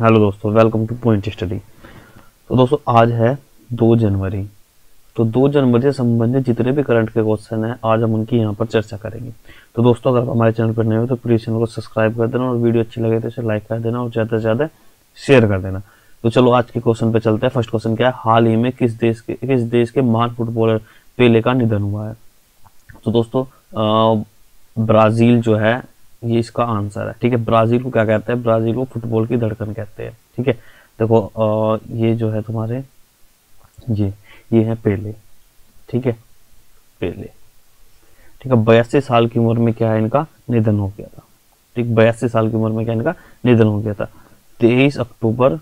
Hello दोस्तों, welcome two point study. तो दोस्तों आज है 2 जनवरी। तो 2 जनवरी से संबंधित जितने भी करंट के क्वेश्चन हैं आज हम उनकी यहाँ पर चर्चा करेंगे। तो दोस्तों अगर आप हमारे चैनल पर नए हो तो प्लीज़ चैनल को सब्सक्राइब कर देना और वीडियो अच्छी लगे तो इसे लाइक कर देना और ज़्यादा से ज़्यादा शेयर कर देना। तो चलो आज के क्वेश्चन पे चलते हैं। फर्स्ट क्वेश्चन क्या है, हाल ही में किस देश के महान फुटबॉलर पेले का निधन हुआ है। तो दोस्तों ब्राजील जो है ये इसका आंसर है। ठीक है, ब्राजील को क्या कहते हैं, ब्राजील को फुटबॉल की धड़कन कहते हैं। ठीक है, देखो ये जो है तुम्हारे ये है पेले। ठीक है, पेले। ठीक है, 82 साल की उम्र में क्या है इनका निधन हो गया था। ठीक, 82 साल की उम्र में क्या इनका निधन हो गया था। 23 अक्टूबर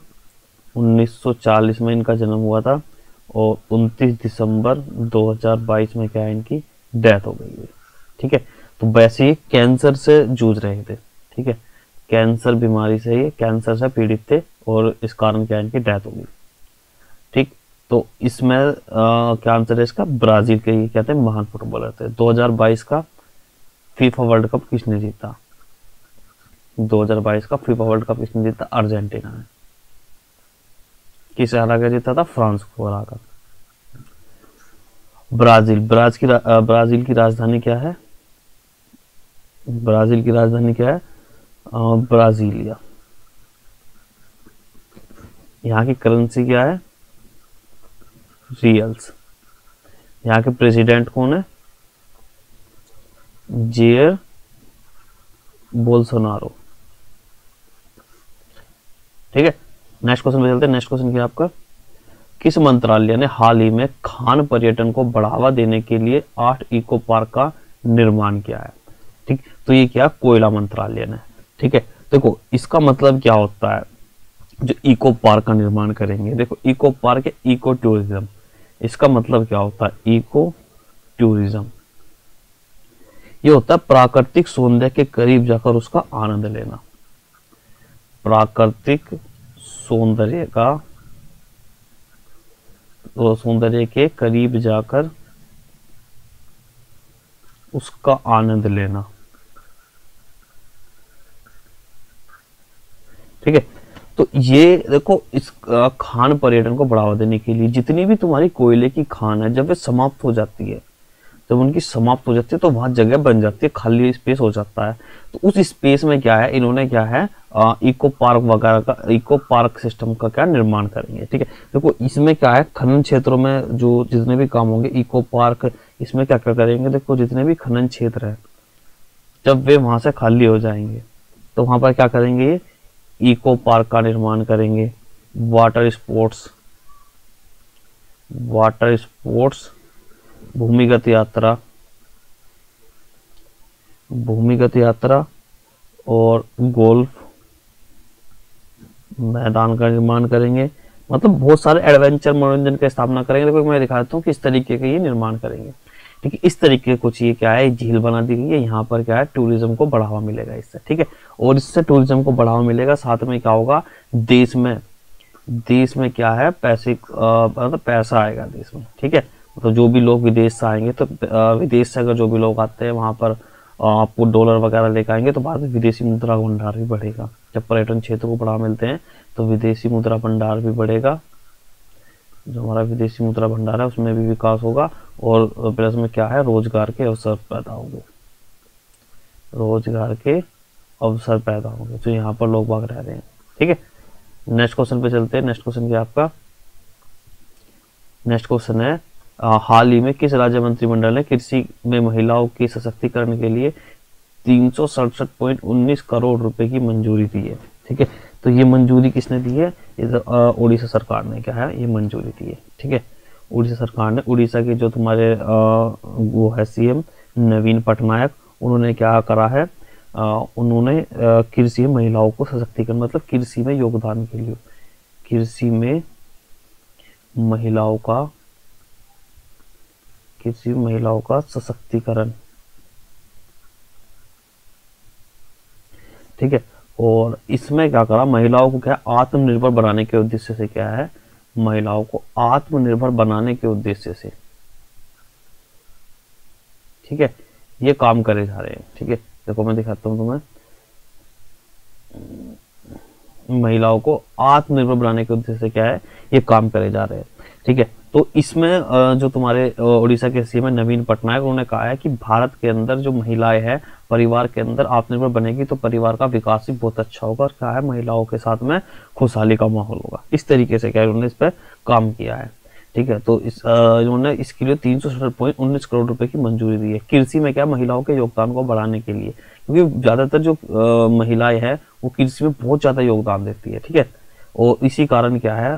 1940 में इनका जन्म हुआ था और 29 दिसंबर 2022 में क्या है इनकी डेथ हो गई है। ठीक है, तो वैसे ही कैंसर से जूझ रहे थे। ठीक है, कैंसर बीमारी से ये कैंसर से पीड़ित थे और इस कारण क्या इनकी डेथ हो गई। ठीक, तो इसमें क्या आंसर है इसका, ब्राजील के ही कहते हैं महान फुटबॉलर थे। 2022 का फीफा वर्ल्ड कप किसने जीता, 2022 का फीफा वर्ल्ड कप किसने जीता, अर्जेंटीना ने। किसे हरा कर जीता था, फ्रांस को हरा कर। ब्राजील की राजधानी क्या है, ब्राजील की राजधानी क्या है, ब्राजीलिया। यहाँ की करेंसी क्या है, रियल्स। यहाँ के प्रेसिडेंट कौन है, जेयर बोल्सोनारो। ठीक है, नेक्स्ट क्वेश्चन पे चलते हैं। नेक्स्ट क्वेश्चन क्या है आपका, किस मंत्रालय ने हाल ही में खान पर्यटन को बढ़ावा देने के लिए 8 इको पार्क का निर्माण किया है। ठीक, तो ये क्या, कोयला मंत्रालय ने। ठीक है, देखो इसका मतलब क्या होता है, जो इको पार्क का निर्माण करेंगे। देखो इको पार्क है इको टूरिज्म, इसका मतलब क्या होता है, इको टूरिज्म ये होता है प्राकृतिक सौंदर्य के करीब जाकर उसका आनंद लेना। प्राकृतिक सौंदर्य का, तो सौंदर्य के करीब जाकर उसका आनंद लेना। ठीक है, तो ये देखो इस खान पर्यटन को बढ़ावा देने के लिए जितनी भी तुम्हारी कोयले की खान है, जब वे समाप्त हो जाती है, जब उनकी समाप्त हो जाती है तो वहां जगह बन जाती है, खाली स्पेस हो जाता है। तो उस स्पेस में क्या है, इन्होंने क्या है इको पार्क वगैरह का, इको पार्क सिस्टम का क्या निर्माण करेंगे। ठीक है, देखो इसमें क्या है, खनन क्षेत्रों में जो जितने भी काम होंगे इको पार्क, इसमें क्या क्या करेंगे, देखो जितने भी खनन क्षेत्र है जब वे वहां से खाली हो जाएंगे तो वहां पर क्या करेंगे, ये इको पार्क का निर्माण करेंगे। वाटर स्पोर्ट्स, वाटर स्पोर्ट्स, भूमिगत यात्रा, भूमिगत यात्रा और गोल्फ मैदान का निर्माण करेंगे। मतलब बहुत सारे एडवेंचर मनोरंजन की स्थापना करेंगे। देखो मैं दिखाता हूँ किस तरीके का ये निर्माण करेंगे। ठीक है, इस तरीके कुछ ये क्या है, झील बना दी गई है, यहाँ पर क्या है टूरिज्म को बढ़ावा मिलेगा इससे। ठीक है, और इससे टूरिज्म को बढ़ावा मिलेगा, साथ में क्या होगा, देश में क्या है, पैसे मतलब पैसा आएगा देश में। ठीक है, तो जो भी लोग विदेश से आएंगे, तो विदेश से अगर जो भी लोग आते हैं वहां पर आपको डॉलर वगैरह लेकर आएंगे तो बाद में विदेशी मुद्रा भंडार भी बढ़ेगा। जब पर्यटन क्षेत्र को बढ़ावा मिलते हैं तो विदेशी मुद्रा भंडार भी बढ़ेगा, जो हमारा विदेशी मुद्रा भंडार है उसमें भी विकास होगा और प्लस में क्या है, रोजगार के अवसर पैदा होंगे, रोजगार के अवसर पैदा होंगे जो यहाँ पर लोग बाग रह रहे हैं। ठीक है, नेक्स्ट क्वेश्चन पे चलते हैं। नेक्स्ट क्वेश्चन क्या आपका, नेक्स्ट क्वेश्चन है हाल ही में किस राज्य मंत्रिमंडल ने कृषि में महिलाओं के सशक्तिकरण के लिए 367.19 करोड़ रुपए की मंजूरी दी है। ठीक है, तो ये मंजूरी किसने दी है, उड़ीसा सरकार ने क्या है ये मंजूरी दी है। ठीक है, उड़ीसा सरकार ने, उड़ीसा के जो तुम्हारे वो है सीएम नवीन पटनायक, उन्होंने क्या करा है, उन्होंने कृषि में महिलाओं को सशक्तिकरण, मतलब कृषि में योगदान के लिए, कृषि में महिलाओं का, कृषि महिलाओं का सशक्तिकरण। ठीक है, और इसमें क्या करा, महिलाओं को क्या आत्मनिर्भर बनाने के उद्देश्य से, क्या है महिलाओं को आत्मनिर्भर बनाने के उद्देश्य से, ठीक है, ये काम करे जा रहे हैं। ठीक है, देखो मैं दिखाता हूं तुम्हें, महिलाओं को आत्मनिर्भर बनाने के उद्देश्य से क्या है ये काम करे जा रहे हैं। ठीक है, तो इसमें जो तुम्हारे उड़ीसा के सीएम है नवीन पटनायक, उन्होंने कहा है कि भारत के अंदर जो महिलाएं हैं परिवार के अंदर आत्मनिर्भर बनेगी तो परिवार का विकास भी बहुत अच्छा होगा और क्या है महिलाओं के साथ में खुशहाली का माहौल होगा। इस तरीके से क्या उन्होंने इस पर काम किया है। ठीक है, तो इन्होंने इसके लिए 367.19 करोड़ रुपए की मंजूरी दी है। कृषि में क्या महिलाओं के योगदान को बढ़ाने के लिए, क्योंकि ज्यादातर जो महिलाएं हैं वो कृषि में बहुत ज्यादा योगदान देती है। ठीक है, और इसी कारण क्या है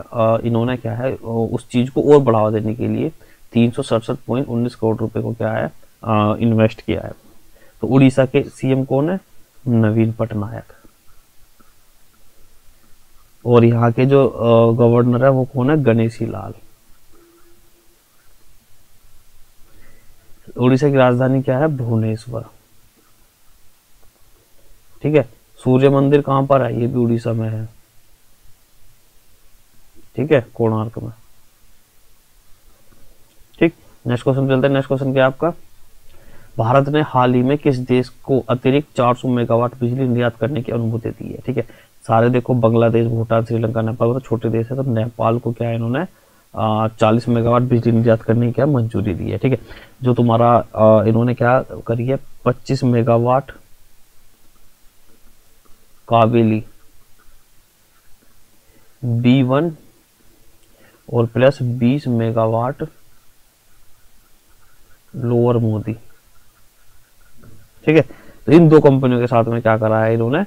इन्होंने क्या है उस चीज को और बढ़ावा देने के लिए 367.19 करोड़ रुपए को क्या है इन्वेस्ट किया है। तो उड़ीसा के सीएम कौन है? नवीन पटनायक। और यहाँ के जो गवर्नर है वो कौन है? गणेशी लाल। उड़ीसा की राजधानी क्या है? भुवनेश्वर। ठीक है, सूर्य मंदिर कहां पर है? ये भी उड़ीसा में है। ठीक है, कोणार्क में। ठीक, नेक्स्ट क्वेश्चन चलते हैं। नेक्स्ट क्वेश्चन क्या है आपका? भारत ने हाल ही में किस देश को अतिरिक्त 400 मेगावाट बिजली निर्यात करने की अनुमति दी है? ठीक है, सारे देखो बांग्लादेश, भूटान, श्रीलंका, नेपाल तो छोटे देश है, तो नेपाल को क्या है इन्होंने 40 मेगावाट बिजली निर्यात करने की क्या मंजूरी दी है। ठीक है, जो तुम्हारा इन्होंने क्या करी है 25 मेगावाट कावेली B1 और प्लस 20 मेगावाट लोअर मोदी। ठीक है, तो इन दो कंपनियों के साथ में क्या करा है इन्होंने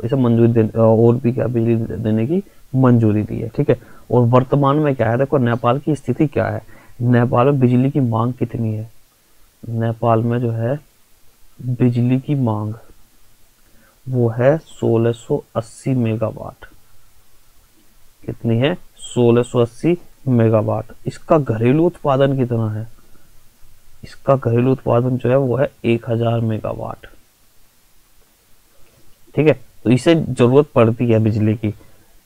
इसे मंजूरी और भी क्या बिजली देने की मंजूरी दी है। ठीक है, और वर्तमान में क्या है देखो नेपाल की स्थिति क्या है। नेपाल में बिजली की मांग कितनी है? नेपाल में जो है बिजली की मांग वो है 1680 मेगावाट। कितनी है? 1680 मेगावाट। इसका घरेलू उत्पादन कितना है? इसका घरेलू उत्पादन जो है वो है 1000 मेगावाट। ठीक है, तो इसे जरूरत पड़ती है बिजली की।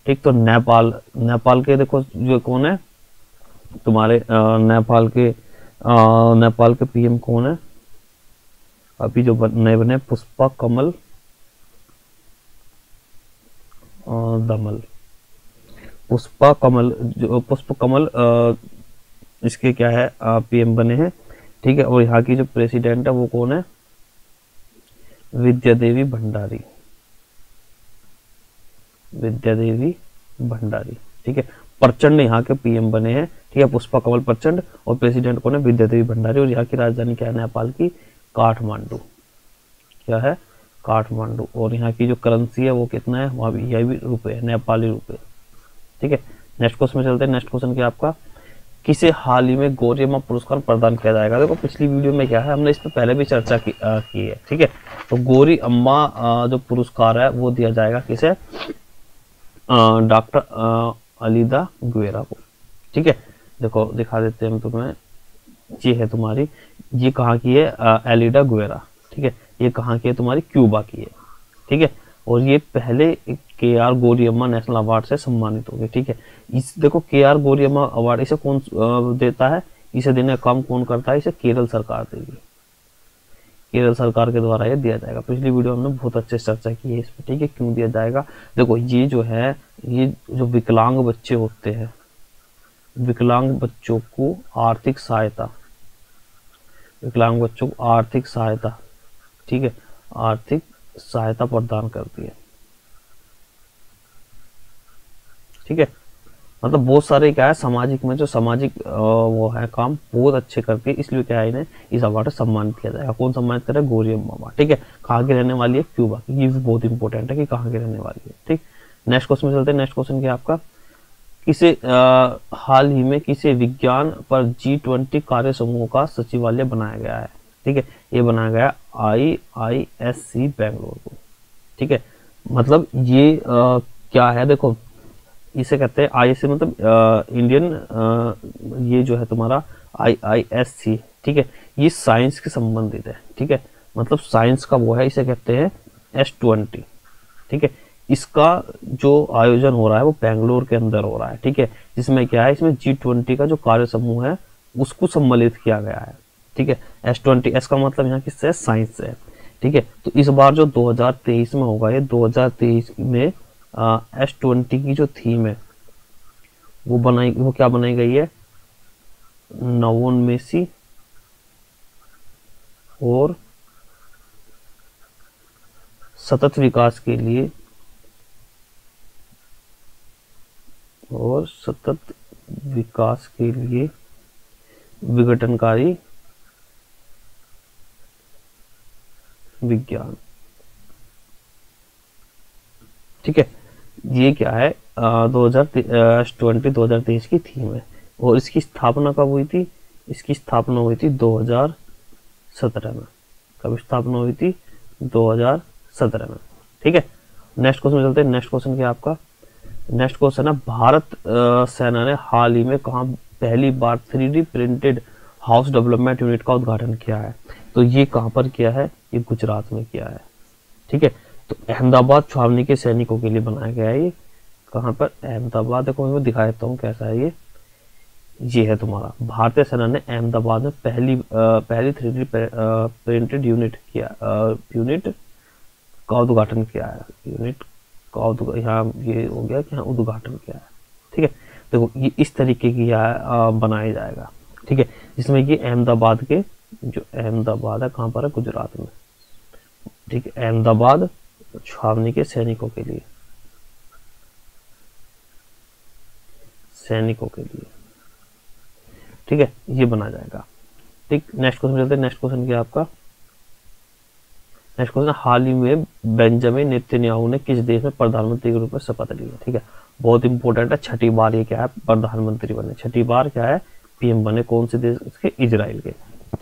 ठीक, तो नेपाल के देखो जो कौन है तुम्हारे नेपाल के पीएम कौन है अभी जो नए बने? पुष्पा कमल दमल। पुष्प कमल इसके क्या है पीएम बने हैं। ठीक है, और यहाँ की जो प्रेसिडेंट है वो कौन है? विद्या देवी भंडारी। ठीक है, प्रचंड यहाँ के पीएम बने हैं। ठीक है, पुष्पा कमल प्रचंड और प्रेसिडेंट कौन है? विद्या देवी भंडारी। और यहाँ की राजधानी क्या है नेपाल की? काठमांडू। क्या है? काठमांडू। और यहाँ की जो करेंसी है वो कितना है? वहां भी यह भी रुपए है, नेपाली रुपए। ठीक है, नेक्स्ट क्वेश्चन में चलते हैं। नेक्स्ट क्वेश्चन क्या आपका? किसे हाल ही में गौरी अम्मा पुरस्कार प्रदान किया जाएगा? देखो पिछली वीडियो में क्या है हमने इस पर पहले भी चर्चा की है। ठीक है, तो गौरी अम्मा जो पुरस्कार है वो दिया जाएगा किसे? डॉक्टर अलीदा गुएरा को। ठीक है, देखो दिखा देते हैं हम तुम्हें। ये है तुम्हारी, ये कहाँ की है? एलिडा गुएरा। ठीक है, ये कहाँ की है? तुम्हारी क्यूबा की है। ठीक है, और ये पहले KR गौरी अम्मा नेशनल अवार्ड से सम्मानित हो गए। ठीक है, इस देखो KR गौरी अम्मा अवार्ड इसे कौन देता है? इसे देने का काम कौन करता है? इसे केरल सरकार देगी। केरल सरकार के द्वारा ये दिया जाएगा। पिछली वीडियो हमने बहुत अच्छे से चर्चा की है इस पर। ठीक है, क्यों दिया जाएगा? देखो ये जो है ये जो विकलांग बच्चे होते हैं, विकलांग बच्चों को आर्थिक सहायता, विकलांग बच्चों को आर्थिक सहायता, ठीक है, आर्थिक सहायता प्रदान करती है। ठीक है, मतलब बहुत सारे क्या है सामाजिक में जो सामाजिक वो है काम बहुत अच्छे करती है, इसलिए क्या है इन्हें इस अवार्ड से सम्मानित किया जाएगा। कौन सम्मानित करे? गौरी अम्मा। ठीक है, कहाँ की रहने वाली है? क्यूबा की। ये भी बहुत इंपॉर्टेंट है कि कहाँ की रहने वाली है। ठीक, नेक्स्ट क्वेश्चन में चलते हैं। नेक्स्ट क्वेश्चन क्या आपका? किसे हाल ही में किसे विज्ञान पर G20 कार्य समूह का सचिवालय बनाया गया है? ठीक है, ये बनाया गया IISc बेंगलोर को। ठीक है, मतलब ये क्या है देखो इसे कहते हैं IISc मतलब इंडियन ये जो है तुम्हारा IISc। ठीक है, ये साइंस के संबंधित है। ठीक है, मतलब साइंस का वो है, इसे कहते हैं S20। ठीक है, इसका जो आयोजन हो रहा है वो बेंगलोर के अंदर हो रहा है। ठीक है, जिसमें क्या है इसमें G20 का जो कार्य समूह है उसको सम्मिलित किया गया है। ठीक है, S20 S का मतलब यहाँ किससे? साइंस से। ठीक है, तो इस बार जो 2023 में होगा ये 2023 में S20 की जो थीम है वो क्या बनाई गई है, नवोन्मेषी और सतत विकास के लिए विघटनकारी विज्ञान। ठीक है, ये क्या है, 2023 की थीम है। और इसकी स्थापना कब हुई थी, इसकी स्थापना हुई थी 2017 में। कब स्थापना हुई थी, 2017 में। ठीक है, नेक्स्ट क्वेश्चन चलते हैं। नेक्स्ट क्वेश्चन क्या आपका, नेक्स्ट क्वेश्चन है, भारत सेना ने हाल ही में कहाँ पहली बार 3D printed house development unit का उद्घाटन किया है। तो ये कहाँ पर किया है, ये गुजरात में किया है। ठीक है, तो अहमदाबाद छावनी के सैनिकों के लिए बनाया गया है। ये कहाँ पर, अहमदाबाद। देखो मैं दिखा देता हूँ कैसा है ये है तुम्हारा, भारतीय सेना ने अहमदाबाद में पहली 3D प्रिंटेड यूनिट का उद्घाटन किया है। यहाँ ये हो गया कि हाँ उद्घाटन किया है। ठीक है, देखो ये इस तरीके की बनाया जाएगा। ठीक है, जिसमें ये अहमदाबाद है कहाँ पर है, गुजरात में। ठीक है, अहमदाबाद छावनी के सैनिकों के लिए ठीक है, ये बना जाएगा। ठीक, नेक्स्ट क्वेश्चन चलते हैं। नेक्स्ट क्वेश्चन क्या आपका, नेक्स्ट क्वेश्चन, हाल ही में बेंजामिन नेतन्याहू ने किस देश में प्रधानमंत्री के रूप में शपथ ली है। ठीक है, बहुत इंपॉर्टेंट है, छठी बार ये क्या है, प्रधानमंत्री बने, छठी बार क्या है, पीएम बने। कौन से देश के, इजराइल के।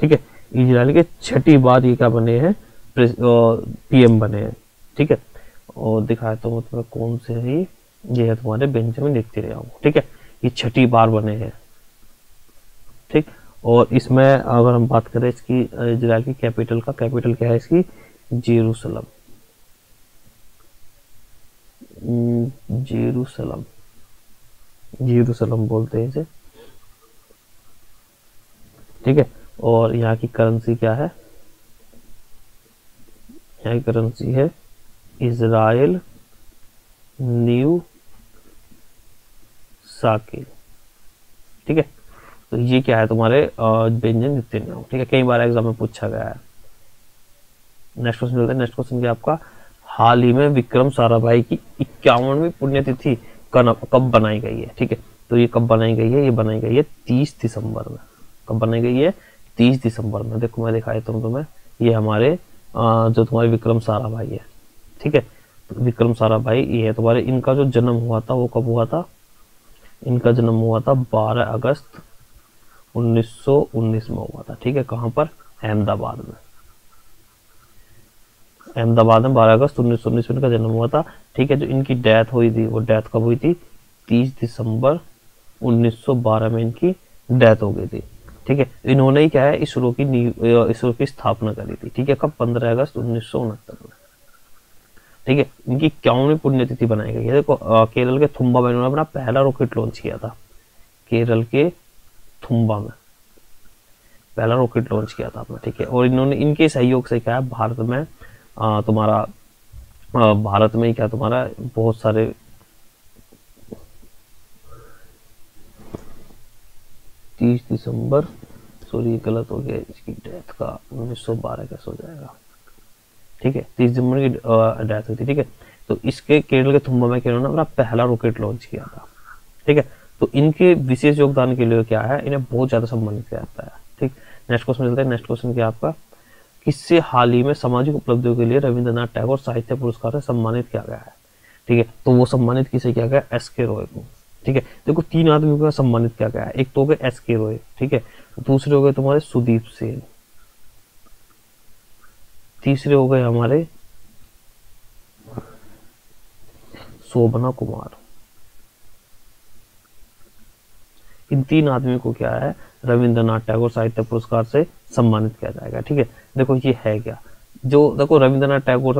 ठीक है, इजराइल के छठी बार ये क्या बने हैं, पीएम बने हैं। ठीक है, और दिखाया तो मतलब कौन से है ये है तुम्हारे बेंजामिन नेतन्याहू। ठीक है, ये छठी बार बने हैं। ठीक, और इसमें अगर हम बात करें इसकी इजराइल की कैपिटल क्या है इसकी, जेरूसलम बोलते हैं इसे। ठीक है, और यहाँ की करेंसी क्या है, यहाँ की करेंसी है इजराइल न्यू साकिल। ठीक है, तो ये क्या है तुम्हारे बेंजामिन नेतन्याहू। ठीक है, कई बार एग्जाम में पूछा गया है। नेक्स्ट क्वेश्चन चलते हैं। नेक्स्ट क्वेश्चन क्या आपका, हाल ही में विक्रम साराभाई की 51वीं पुण्यतिथि कब बनाई गई है। ठीक है, तो ये कब बनाई गई है, ये बनाई गई है 30 दिसंबर में। कब बनाई गई है, 30 दिसंबर में। देखो मैं दिखा देता हूँ तुम्हें, ये हमारे जो तुम्हारे विक्रम साराभाई है। ठीक है, तो विक्रम साराभाई ये है तुम्हारे, इनका जो जन्म हुआ था वो कब हुआ था, इनका जन्म हुआ था 12 अगस्त 1919 में हुआ था। ठीक है, कहां पर, अहमदाबाद में। 12 अगस्त 1919 में इनका जन्म हुआ था। ठीक है, जो इनकी डेथ हुई थी वो डेथ कब हुई थी, 30 दिसंबर 1912 में इनकी डेथ हो गई थी। ठीक है, इन्होंने ही क्या है, इसरो की स्थापना करी थी। ठीक है, कब, 15 अगस्त 1969 में। ठीक है, इनकी 51वीं पुण्यतिथि बनाई गई है। देखो केरल के थुम्बा में इन्होंने अपना पहला रॉकेट लॉन्च किया था। केरल के थुम्बा में पहला रॉकेट लॉन्च किया था अपना। ठीक है, और इन्होंने इनके सहयोग से क्या है, भारत में भारत में क्या तुम्हारा बहुत सारे 30 दिसंबर, सॉरी गलत हो गया, इसकी डेथ का 1912 कैसे हो जाएगा। ठीक है, 30 दिसंबर की डेथ हुई थी। ठीक है, तो इसके केरल के थुम्बा में इन्होंने अपना पहला रॉकेट लॉन्च किया था। ठीक है, तो इनके विशेष योगदान के लिए क्या है, इन्हें बहुत ज्यादा सम्मानित किया जाता है। ठीक, नेक्स्ट क्वेश्चन मिलता है। नेक्स्ट क्वेश्चन क्या आपका, किससे हाल ही में सामाजिक उपलब्धियों के लिए रविंद्रनाथ टैगोर साहित्य पुरस्कार से सम्मानित किया गया है। ठीक है, तो वो सम्मानित किसे किया गया, एस.के. रॉय को। ठीक है, देखो 3 आदमियों को सम्मानित किया गया है। एक तो हो गए एस.के. रॉय, ठीक है, दूसरे हो गए तुम्हारे सुदीप सेन, तीसरे हो गए हमारे शोभना कुमार। इन 3 आदमियों को क्या है, रविंद्रनाथ टैगोर साहित्य पुरस्कार से सम्मानित किया जाएगा। ठीक है, देखो ये है क्या, जो देखो रविंद्रनाथ टैगोर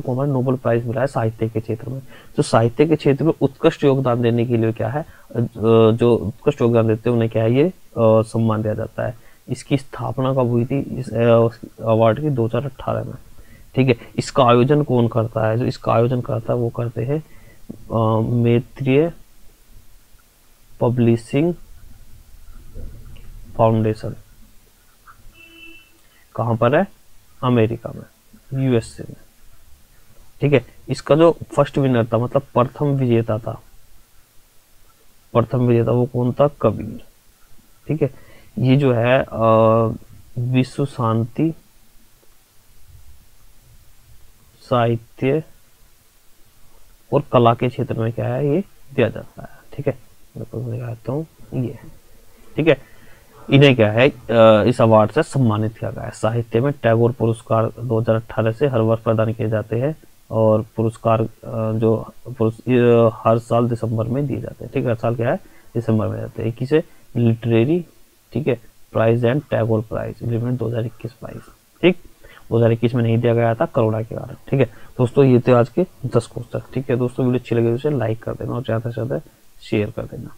को हमारा नोबेल प्राइज मिला है साहित्य के क्षेत्र में। जो साहित्य के क्षेत्र में उत्कृष्ट योगदान देने के लिए क्या है, जो उत्कृष्ट योगदान देते हैं उन्हें क्या है, ये सम्मान दिया जाता है। इसकी स्थापना कब हुई थी, इस अवार्ड की 2018 में। ठीक है, इसका आयोजन कौन करता है? जो इसका आयोजन करता है वो करते हैं मैत्रेय पब्लिशिंग फाउंडेशन। कहां पर है? अमेरिका में, यूएसए में। ठीक है, इसका जो फर्स्ट विनर था, मतलब प्रथम विजेता था, प्रथम विजेता वो कौन था? कबीर। ठीक है, ये जो है विश्व शांति साहित्य और कला के क्षेत्र में क्या है, ये दिया जाता है। ठीक है, मैं दिखाता हूँ ये। ठीक है, इन्हें क्या है इस अवार्ड से सम्मानित किया गया है। साहित्य में टैगोर पुरस्कार 2018 से हर वर्ष प्रदान किए जाते हैं, और पुरस्कार हर साल दिसंबर में दिए जाते हैं। ठीक है, हर साल क्या है? दिसंबर में जाते हैं। किसे? लिटरेरी, ठीक है, prize and Tagore prize element 2021 prize. ठीक, 2021 में नहीं दिया गया था कोरोना के कारण। ठीक है दोस्तों, ये थे आज के 10 क्वेश्चन। ठीक है दोस्तों, वीडियो अच्छी लगे तो इसे लाइक कर देना और ज़्यादा से ज़्यादा शेयर कर देना।